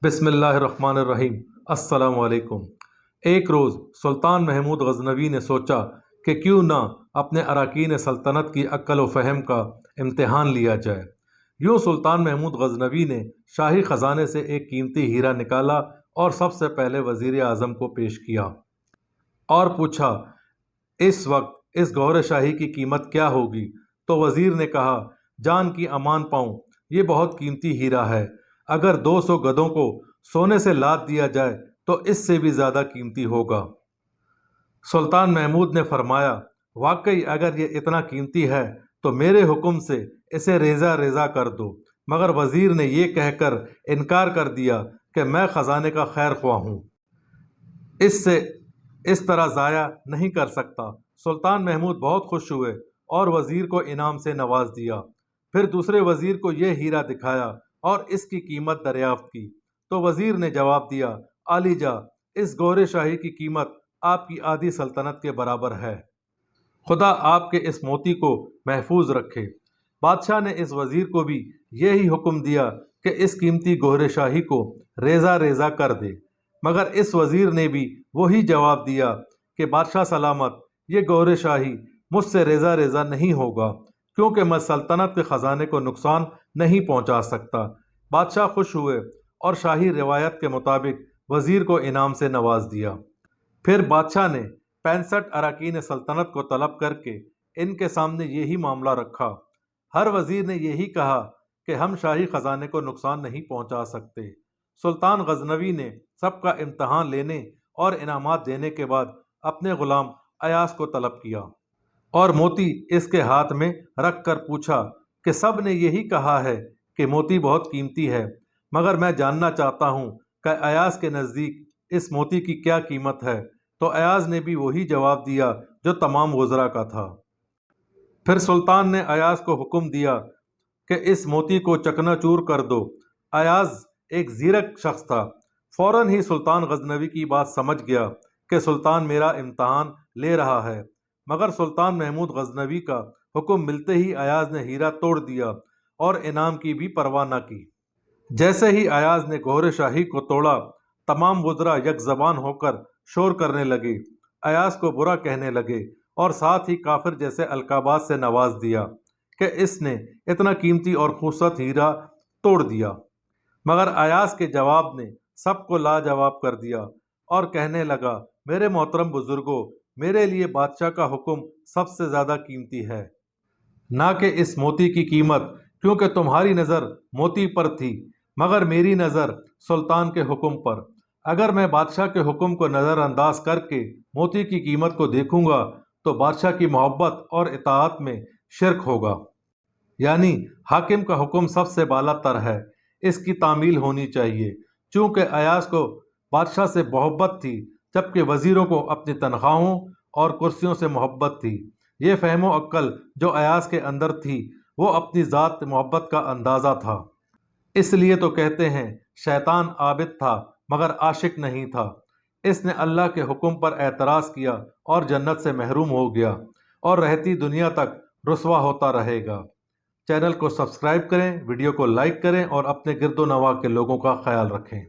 بسم اللہ الرحمن الرحیم۔ السلام علیکم۔ ایک روز سلطان محمود غزنوی نے سوچا کہ کیوں نہ اپنے اراکین سلطنت کی عقل و فہم کا امتحان لیا جائے۔ یوں سلطان محمود غزنوی نے شاہی خزانے سے ایک قیمتی ہیرا نکالا اور سب سے پہلے وزیر اعظم کو پیش کیا اور پوچھا، اس وقت اس گوہر شاہی کی قیمت کیا ہوگی؟ تو وزیر نے کہا، جان کی امان پاؤں، یہ بہت قیمتی ہیرا ہے۔ اگر 200 گدھوں کو سونے سے لاد دیا جائے تو اس سے بھی زیادہ قیمتی ہوگا۔ سلطان محمود نے فرمایا، واقعی اگر یہ اتنا قیمتی ہے تو میرے حکم سے اسے ریزہ ریزہ کر دو۔ مگر وزیر نے یہ کہہ کر انکار کر دیا کہ میں خزانے کا خیر خواہ ہوں، اس طرح ضائع نہیں کر سکتا۔ سلطان محمود بہت خوش ہوئے اور وزیر کو انعام سے نواز دیا۔ پھر دوسرے وزیر کو یہ ہیرا دکھایا اور اس کی قیمت دریافت کی تو وزیر نے جواب دیا، عالی جا، اس گوہر شاہی کی قیمت آپ کی آدھی سلطنت کے برابر ہے۔ خدا آپ کے اس موتی کو محفوظ رکھے۔ بادشاہ نے اس وزیر کو بھی یہی حکم دیا کہ اس قیمتی گوہر شاہی کو ریزہ ریزہ کر دے، مگر اس وزیر نے بھی وہی جواب دیا کہ بادشاہ سلامت، یہ گوہر شاہی مجھ سے ریزہ ریزہ نہیں ہوگا، کیونکہ میں سلطنت کے خزانے کو نقصان نہیں پہنچا سکتا۔ بادشاہ خوش ہوئے اور شاہی روایت کے مطابق وزیر کو انعام سے نواز دیا۔ پھر بادشاہ نے 65 اراکین سلطنت کو طلب کر کے ان کے سامنے یہی معاملہ رکھا۔ ہر وزیر نے یہی کہا کہ ہم شاہی خزانے کو نقصان نہیں پہنچا سکتے۔ سلطان غزنوی نے سب کا امتحان لینے اور انعامات دینے کے بعد اپنے غلام ایاز کو طلب کیا اور موتی اس کے ہاتھ میں رکھ کر پوچھا کہ سب نے یہی کہا ہے کہ موتی بہت قیمتی ہے، مگر میں جاننا چاہتا ہوں کہ ایاز کے نزدیک اس موتی کی کیا قیمت ہے؟ تو ایاز نے بھی وہی جواب دیا جو تمام وزراء کا تھا۔ پھر سلطان نے ایاز کو حکم دیا کہ اس موتی کو چکنا چور کر دو۔ ایاز ایک زیرک شخص تھا، فوراً ہی سلطان غزنوی کی بات سمجھ گیا کہ سلطان میرا امتحان لے رہا ہے، مگر سلطان محمود غزنوی کا حکم ملتے ہی ایاز نے ہیرا توڑ دیا اور انعام کی بھی پرواہ نہ کی۔ جیسے ہی ایاز نے گوہر شاہی کو توڑا، تمام وزراء یک زبان ہو کر شور کرنے لگے، ایاز کو برا کہنے لگے اور ساتھ ہی کافر جیسے القابات سے نواز دیا کہ اس نے اتنا قیمتی اور خوبصورت ہیرا توڑ دیا۔ مگر ایاز کے جواب نے سب کو لاجواب کر دیا اور کہنے لگا، میرے محترم بزرگوں، میرے لیے بادشاہ کا حکم سب سے زیادہ قیمتی ہے، نہ کہ اس موتی کی قیمت، کیونکہ تمہاری نظر موتی پر تھی مگر میری نظر سلطان کے حکم پر۔ اگر میں بادشاہ کے حکم کو نظر انداز کر کے موتی کی قیمت کو دیکھوں گا تو بادشاہ کی محبت اور اطاعت میں شرک ہوگا، یعنی حاکم کا حکم سب سے بالا تر ہے، اس کی تعمیل ہونی چاہیے۔ چونکہ ایاز کو بادشاہ سے محبت تھی جبکہ وزیروں کو اپنی تنخواہوں اور کرسیوں سے محبت تھی، یہ فہم و عقل جو ایاز کے اندر تھی وہ اپنی ذات محبت کا اندازہ تھا۔ اس لیے تو کہتے ہیں شیطان عابد تھا مگر عاشق نہیں تھا۔ اس نے اللہ کے حکم پر اعتراض کیا اور جنت سے محروم ہو گیا اور رہتی دنیا تک رسوا ہوتا رہے گا۔ چینل کو سبسکرائب کریں، ویڈیو کو لائک کریں اور اپنے گرد و نواح کے لوگوں کا خیال رکھیں۔